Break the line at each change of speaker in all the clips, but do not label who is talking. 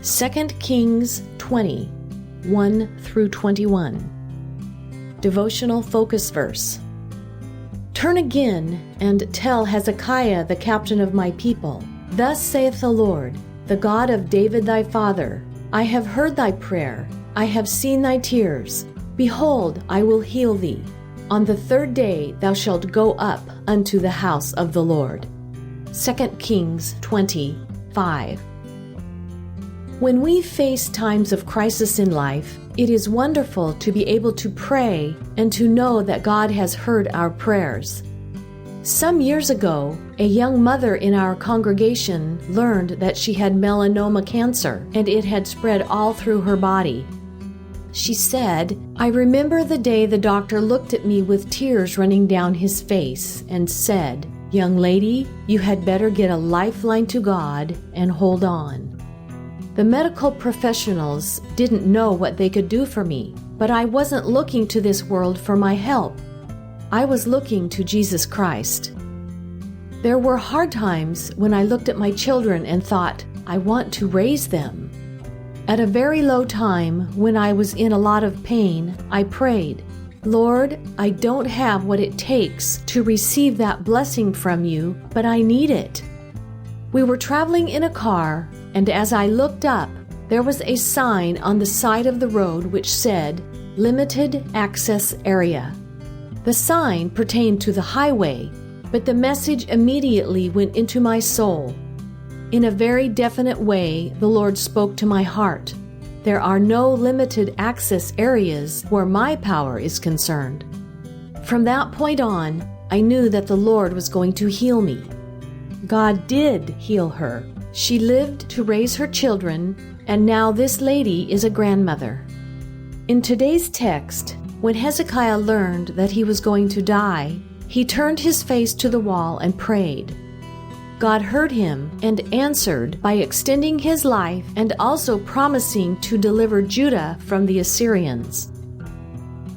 2 Kings 20, 1 through 21. Devotional focus verse. Turn again and tell Hezekiah, the captain of my people, Thus saith the Lord, the God of David thy father, I have heard thy prayer, I have seen thy tears. Behold, I will heal thee. On the third day thou shalt go up unto the house of the Lord. 2 Kings 20:5. When we face times of crisis in life, it is wonderful to be able to pray and to know that God has heard our prayers. Some years ago, a young mother in our congregation learned that she had melanoma cancer and it had spread all through her body. She said, I remember the day the doctor looked at me with tears running down his face and said, Young lady, you had better get a lifeline to God and hold on. The medical professionals didn't know what they could do for me, but I wasn't looking to this world for my help. I was looking to Jesus Christ. There were hard times when I looked at my children and thought, I want to raise them. At a very low time, when I was in a lot of pain, I prayed, Lord, I don't have what it takes to receive that blessing from you, but I need it. We were traveling in a car, and as I looked up, there was a sign on the side of the road which said, Limited Access Area. The sign pertained to the highway, but the message immediately went into my soul. In a very definite way, the Lord spoke to my heart. There are no limited access areas where my power is concerned. From that point on, I knew that the Lord was going to heal me. God did heal her. She lived to raise her children, and now this lady is a grandmother. In today's text, when Hezekiah learned that he was going to die, he turned his face to the wall and prayed. God heard him and answered by extending his life and also promising to deliver Judah from the Assyrians.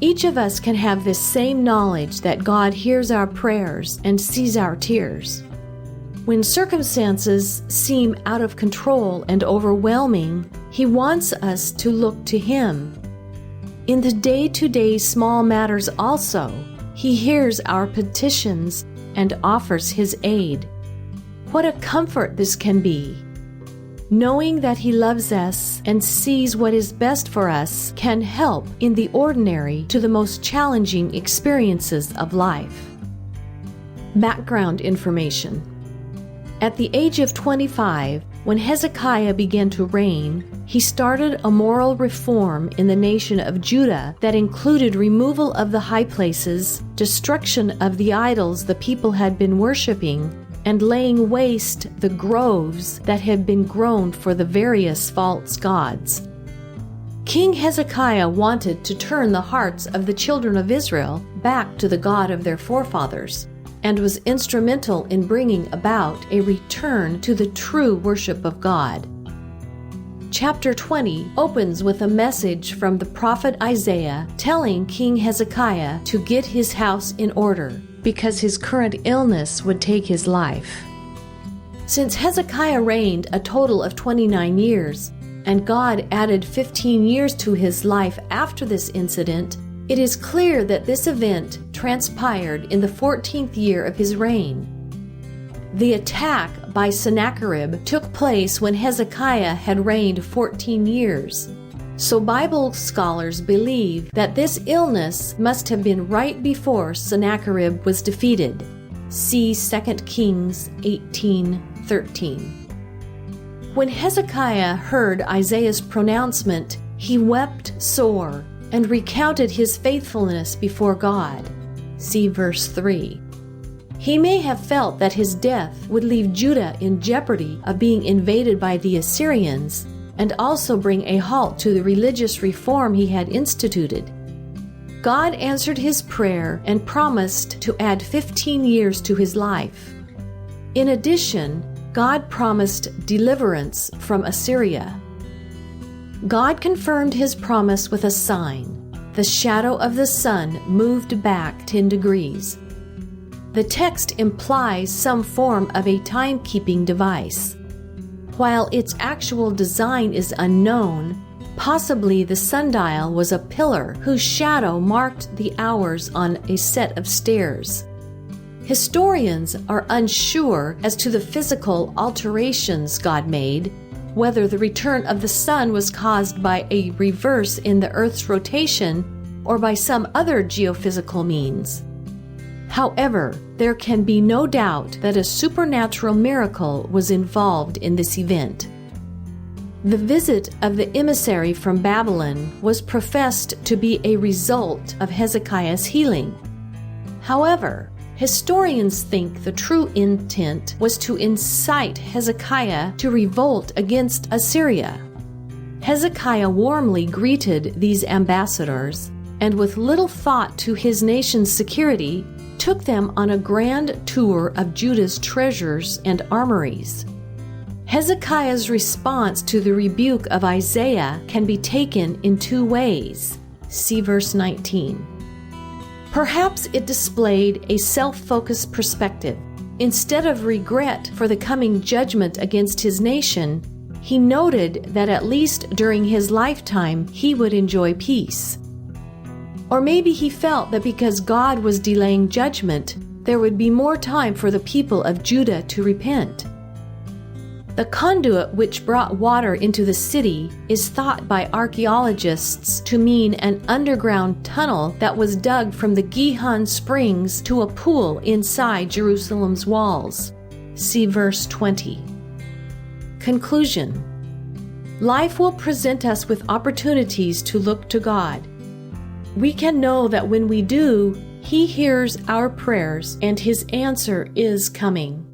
Each of us can have this same knowledge that God hears our prayers and sees our tears. When circumstances seem out of control and overwhelming, He wants us to look to Him. In the day-to-day small matters also, He hears our petitions and offers His aid. What a comfort this can be! Knowing that He loves us and sees what is best for us can help in the ordinary to the most challenging experiences of life. Background information. At the age of 25, when Hezekiah began to reign, he started a moral reform in the nation of Judah that included removal of the high places, destruction of the idols the people had been worshiping, and laying waste the groves that had been grown for the various false gods. King Hezekiah wanted to turn the hearts of the children of Israel back to the God of their forefathers, and was instrumental in bringing about a return to the true worship of God. Chapter 20 opens with a message from the prophet Isaiah telling King Hezekiah to get his house in order because his current illness would take his life. Since Hezekiah reigned a total of 29 years, and God added 15 years to his life after this incident, it is clear that this event transpired in the 14th year of his reign. The attack by Sennacherib took place when Hezekiah had reigned 14 years. So Bible scholars believe that this illness must have been right before Sennacherib was defeated. See 2 Kings 18:13. When Hezekiah heard Isaiah's pronouncement, he wept sore and recounted his faithfulness before God. See verse 3. He may have felt that his death would leave Judah in jeopardy of being invaded by the Assyrians and also bring a halt to the religious reform he had instituted. God answered his prayer and promised to add 15 years to his life. In addition, God promised deliverance from Assyria. God confirmed his promise with a sign. The shadow of the sun moved back 10 degrees. The text implies some form of a timekeeping device. While its actual design is unknown, possibly the sundial was a pillar whose shadow marked the hours on a set of stairs. Historians are unsure as to the physical alterations God made, whether the return of the sun was caused by a reverse in the Earth's rotation or by some other geophysical means. However, there can be no doubt that a supernatural miracle was involved in this event. The visit of the emissary from Babylon was professed to be a result of Hezekiah's healing. However, historians think the true intent was to incite Hezekiah to revolt against Assyria. Hezekiah warmly greeted these ambassadors, and with little thought to his nation's security, took them on a grand tour of Judah's treasures and armories. Hezekiah's response to the rebuke of Isaiah can be taken in two ways. See verse 19. Perhaps it displayed a self-focused perspective. Instead of regret for the coming judgment against his nation, he noted that at least during his lifetime he would enjoy peace. Or maybe he felt that because God was delaying judgment, there would be more time for the people of Judah to repent. The conduit which brought water into the city is thought by archaeologists to mean an underground tunnel that was dug from the Gihon Springs to a pool inside Jerusalem's walls. See verse 20. Conclusion. Life will present us with opportunities to look to God. We can know that when we do, He hears our prayers and His answer is coming.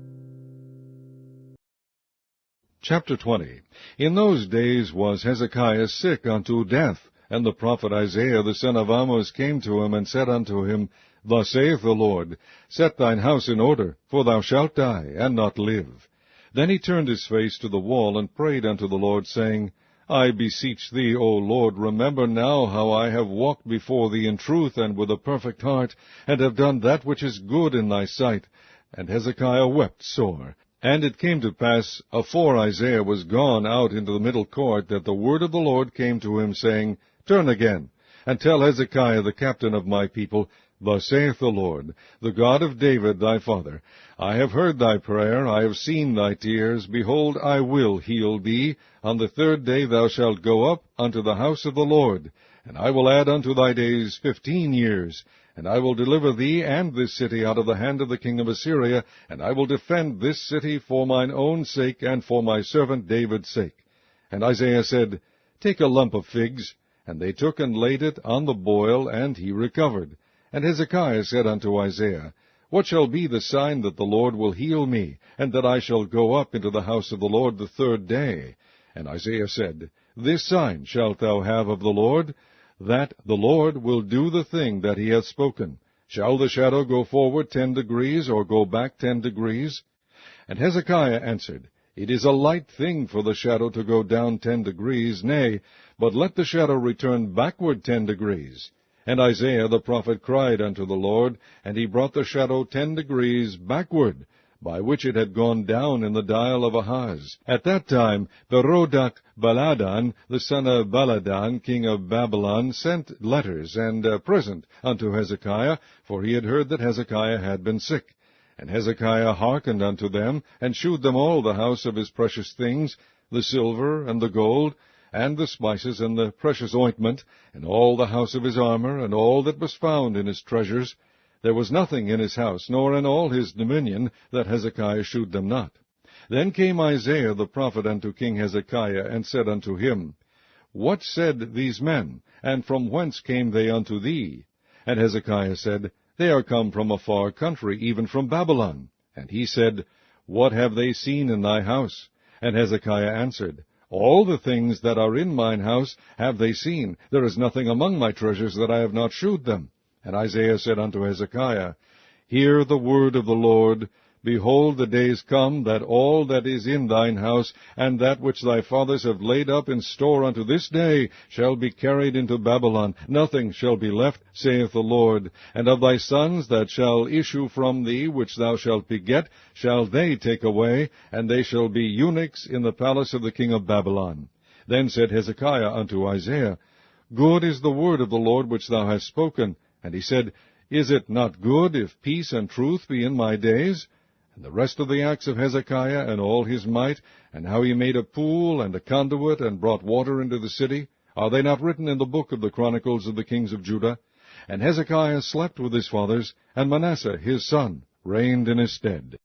Chapter 20. In those days was Hezekiah sick unto death, and the prophet Isaiah the son of Amoz came to him, and said unto him, Thus saith the Lord, Set thine house in order, for thou shalt die, and not live. Then he turned his face to the wall, and prayed unto the Lord, saying, I beseech thee, O Lord, remember now how I have walked before thee in truth and with a perfect heart, and have done that which is good in thy sight. And Hezekiah wept sore. And it came to pass, afore Isaiah was gone out into the middle court, that the word of the Lord came to him, saying, Turn again, and tell Hezekiah the captain of my people, Thus saith the Lord, the God of David thy father, I have heard thy prayer, I have seen thy tears, behold, I will heal thee. On the third day thou shalt go up unto the house of the Lord, and I will add unto thy days 15 years. And I will deliver thee and this city out of the hand of the king of Assyria, and I will defend this city for mine own sake, and for my servant David's sake. And Isaiah said, Take a lump of figs. And they took and laid it on the boil, and he recovered. And Hezekiah said unto Isaiah, What shall be the sign that the Lord will heal me, and that I shall go up into the house of the Lord the third day? And Isaiah said, This sign shalt thou have of the Lord, that the Lord will do the thing that he hath spoken. Shall the shadow go forward 10 degrees, or go back 10 degrees? And Hezekiah answered, It is a light thing for the shadow to go down 10 degrees, nay, but let the shadow return backward 10 degrees. And Isaiah the prophet cried unto the Lord, and he brought the shadow 10 degrees backward, by which it had gone down in the dial of Ahaz. At that time Berodach Baladan, the son of Baladan, king of Babylon, sent letters and a present unto Hezekiah, for he had heard that Hezekiah had been sick. And Hezekiah hearkened unto them, and shewed them all the house of his precious things, the silver and the gold, and the spices and the precious ointment, and all the house of his armor, and all that was found in his treasures. There was nothing in his house, nor in all his dominion, that Hezekiah shewed them not. Then came Isaiah the prophet unto King Hezekiah, and said unto him, What said these men, and from whence came they unto thee? And Hezekiah said, They are come from a far country, even from Babylon. And he said, What have they seen in thy house? And Hezekiah answered, All the things that are in mine house have they seen. There is nothing among my treasures that I have not shewed them. And Isaiah said unto Hezekiah, Hear the word of the Lord. Behold, the days come, that all that is in thine house, and that which thy fathers have laid up in store unto this day, shall be carried into Babylon. Nothing shall be left, saith the Lord. And of thy sons that shall issue from thee, which thou shalt beget, shall they take away, and they shall be eunuchs in the palace of the king of Babylon. Then said Hezekiah unto Isaiah, Good is the word of the Lord which thou hast spoken. And he said, Is it not good if peace and truth be in my days? And the rest of the acts of Hezekiah, and all his might, and how he made a pool and a conduit, and brought water into the city, are they not written in the book of the Chronicles of the kings of Judah? And Hezekiah slept with his fathers, and Manasseh his son reigned in his stead.